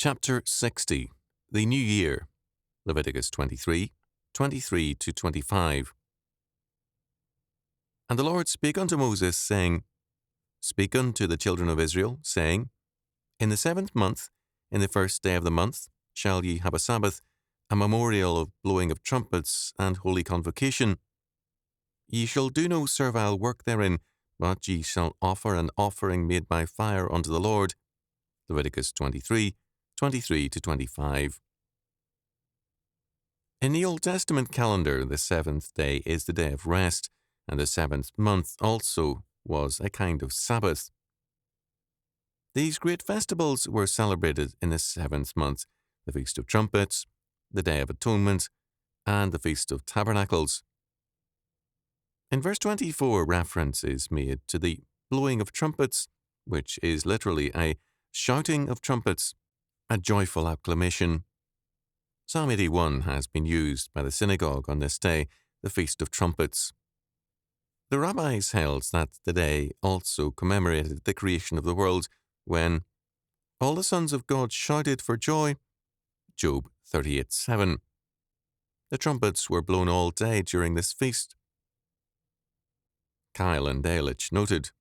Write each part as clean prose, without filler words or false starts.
Chapter 60, The New Year, Leviticus 23, 23 to 25. And the Lord spake unto Moses, saying, Speak unto the children of Israel, saying, In the 7th month, in the 1st day of the month, shall ye have a Sabbath, a memorial of blowing of trumpets, and holy convocation. Ye shall do no servile work therein, but ye shall offer an offering made by fire unto the Lord. Leviticus 23, 23 to 25. In the Old Testament calendar, the 7th day is the day of rest, and the 7th month also was a kind of Sabbath. These great festivals were celebrated in the 7th month, the Feast of Trumpets, the Day of Atonement, and the Feast of Tabernacles. In verse 24, reference is made to the blowing of trumpets, which is literally a shouting of trumpets, a joyful acclamation. Psalm 81 has been used by the synagogue on this day, the Feast of Trumpets. The rabbis held that the day also commemorated the creation of the world, when all the sons of God shouted for joy. Job 38:7. The trumpets were blown all day during this feast. Kyle and Delitzsch noted,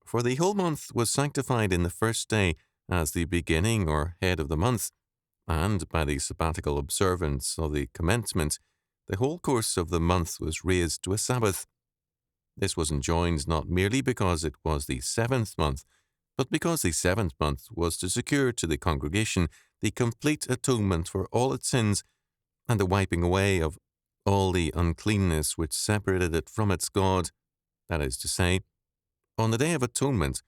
For the whole month was sanctified in the first day as the beginning or head of the month, and by the sabbatical observance of the commencement, the whole course of the month was raised to a Sabbath. This was enjoined not merely because it was the 7th month, but because the 7th month was to secure to the congregation the complete atonement for all its sins and the wiping away of all the uncleanness which separated it from its God, that is to say, on the Day of Atonement,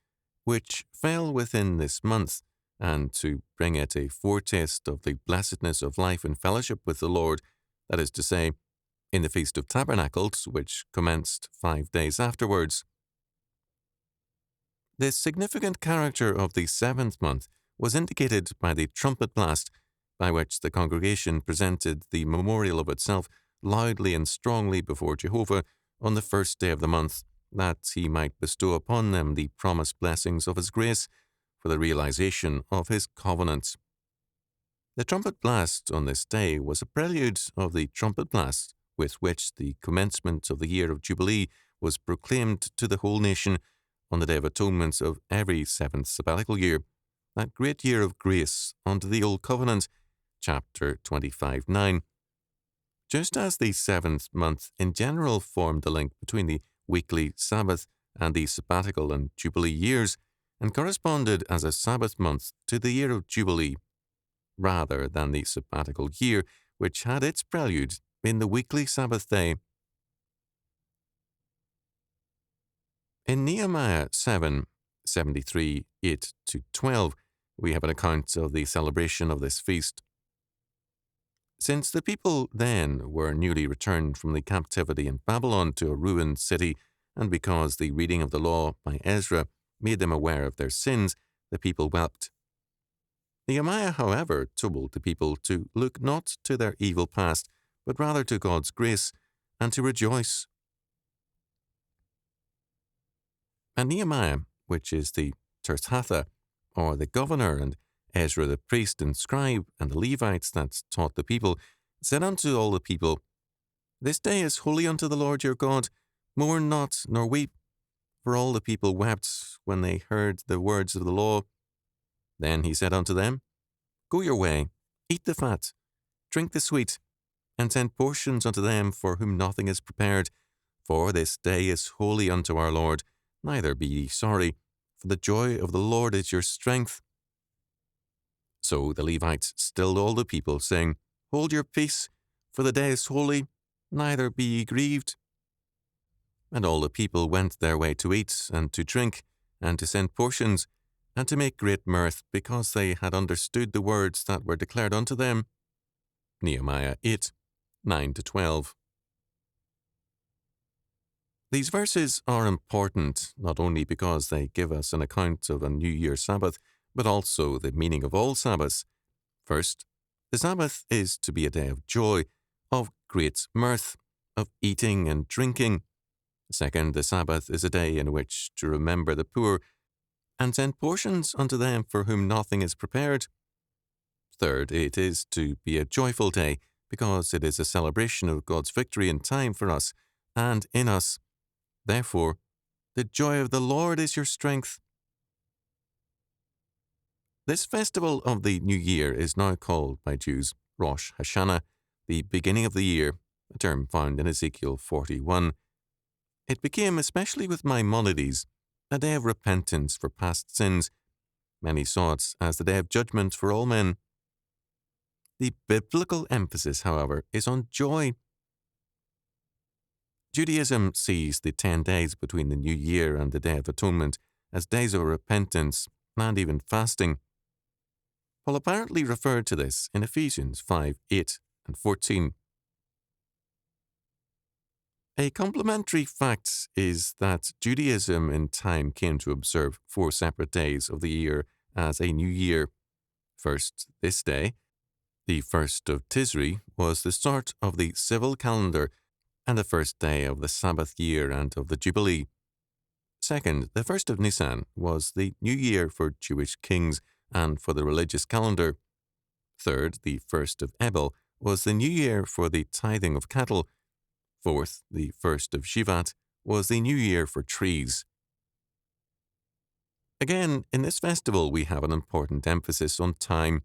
which fell within this month, and to bring it a foretaste of the blessedness of life and fellowship with the Lord, that is to say, in the Feast of Tabernacles, which commenced 5 days afterwards. The significant character of the 7th month was indicated by the trumpet blast, by which the congregation presented the memorial of itself loudly and strongly before Jehovah on the 1st day of the month, that he might bestow upon them the promised blessings of his grace for the realization of his covenant. The trumpet blast on this day was a prelude of the trumpet blast with which the commencement of the year of Jubilee was proclaimed to the whole nation on the Day of Atonement of every 7th sabbatical year, that great year of grace under the Old Covenant, chapter 25:9. Just as the 7th month in general formed the link between the weekly Sabbath and the sabbatical and Jubilee years, and corresponded as a Sabbath month to the year of Jubilee, rather than the sabbatical year, which had its prelude in the weekly Sabbath day. In Nehemiah 7:73, 8 to 12, we have an account of the celebration of this feast. Since the people then were newly returned from the captivity in Babylon to a ruined city, and because the reading of the law by Ezra made them aware of their sins, the people wept. Nehemiah, however, told the people to look not to their evil past, but rather to God's grace, and to rejoice. And Nehemiah, which is the Tirtatha, or the governor, and Ezra the priest and scribe, and the Levites that taught the people, said unto all the people, This day is holy unto the Lord your God. Mourn not, nor weep. For all the people wept when they heard the words of the law. Then he said unto them, Go your way, eat the fat, drink the sweet, and send portions unto them for whom nothing is prepared. For this day is holy unto our Lord. Neither be ye sorry, for the joy of the Lord is your strength. So the Levites stilled all the people, saying, Hold your peace, for the day is holy, neither be ye grieved. And all the people went their way to eat and to drink, and to send portions, and to make great mirth, because they had understood the words that were declared unto them. Nehemiah 8:9 to 12. These verses are important not only because they give us an account of a New Year Sabbath, but also the meaning of all Sabbaths. First, the Sabbath is to be a day of joy, of great mirth, of eating and drinking. Second, the Sabbath is a day in which to remember the poor and send portions unto them for whom nothing is prepared. Third, it is to be a joyful day because it is a celebration of God's victory in time for us and in us. Therefore, the joy of the Lord is your strength. This festival of the New Year is now called by Jews Rosh Hashanah, the beginning of the year, a term found in Ezekiel 41. It became, especially with Maimonides, a day of repentance for past sins. Many saw it as the day of judgment for all men. The biblical emphasis, however, is on joy. Judaism sees the 10 days between the New Year and the Day of Atonement as days of repentance and even fasting. Paul apparently referred to this in Ephesians 5:8 and 14. A complementary fact is that Judaism in time came to observe 4 separate days of the year as a new year. First, this day, the 1st of Tisri, was the start of the civil calendar and the first day of the Sabbath year and of the Jubilee. Second, the 1st of Nisan was the new year for Jewish kings and for the religious calendar. Third, the 1st of Ebel was the new year for the tithing of cattle. Fourth, the 1st of Shivat was the new year for trees. Again, in this festival we have an important emphasis on time.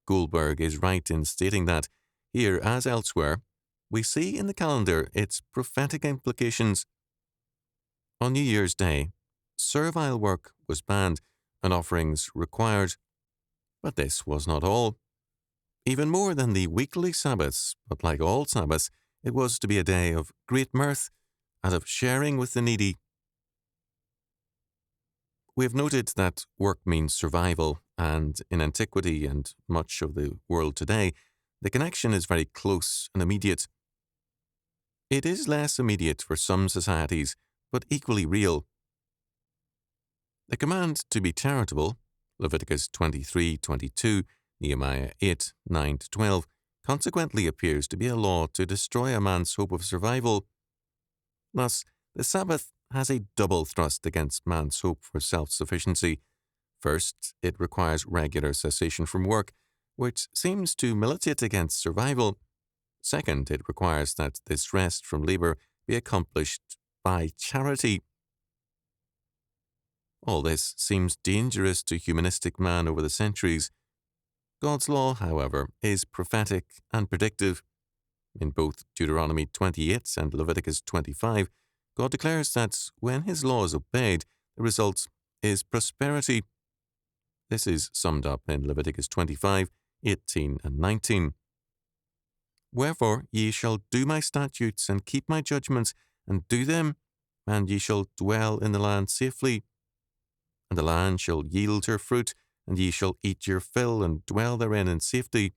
Goldberg is right in stating that, here as elsewhere, we see in the calendar its prophetic implications. On New Year's Day, servile work was banned and offerings required. But this was not all. Even more than the weekly Sabbaths, but like all Sabbaths, it was to be a day of great mirth and of sharing with the needy. We have noted that work means survival, and in antiquity and much of the world today, the connection is very close and immediate. It is less immediate for some societies, but equally real. The command to be charitable, Leviticus 23:22, Nehemiah 8:9-12, consequently appears to be a law to destroy a man's hope of survival. Thus, the Sabbath has a double thrust against man's hope for self-sufficiency. First, it requires regular cessation from work, which seems to militate against survival. Second, it requires that this rest from labor be accomplished by charity. All this seems dangerous to humanistic man over the centuries. God's law, however, is prophetic and predictive. In both Deuteronomy 28 and Leviticus 25, God declares that when his law is obeyed, the result is prosperity. This is summed up in Leviticus 25:18 and 19. Wherefore ye shall do my statutes and keep my judgments and do them, and ye shall dwell in the land safely. And the land shall yield her fruit, and ye shall eat your fill and dwell therein in safety.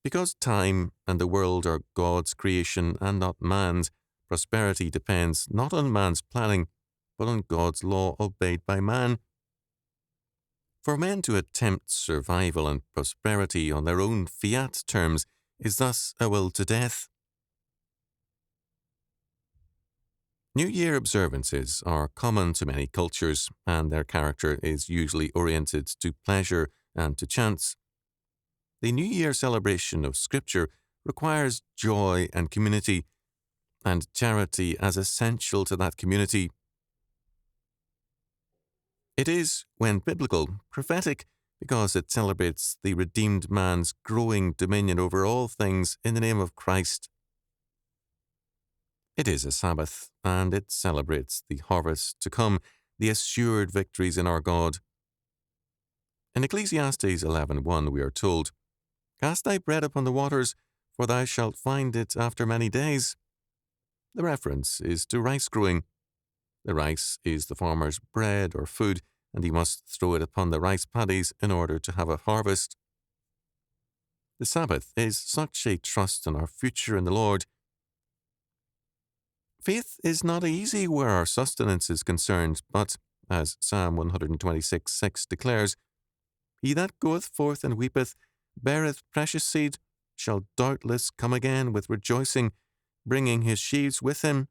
Because time and the world are God's creation and not man's, prosperity depends not on man's planning, but on God's law obeyed by man. For men to attempt survival and prosperity on their own fiat terms is thus a will to death. New Year observances are common to many cultures, and their character is usually oriented to pleasure and to chance. The New Year celebration of Scripture requires joy and community, and charity as essential to that community. It is, when biblical, prophetic, because it celebrates the redeemed man's growing dominion over all things in the name of Christ. It is a Sabbath, and it celebrates the harvest to come, the assured victories in our God. In Ecclesiastes 11:1 we are told, "Cast thy bread upon the waters, for thou shalt find it after many days." The reference is to rice growing. The rice is the farmer's bread or food, and he must throw it upon the rice paddies in order to have a harvest. The Sabbath is such a trust in our future in the Lord. Faith is not easy where our sustenance is concerned, but, as Psalm 126:6 declares, "He that goeth forth and weepeth, beareth precious seed, shall doubtless come again with rejoicing, bringing his sheaves with him."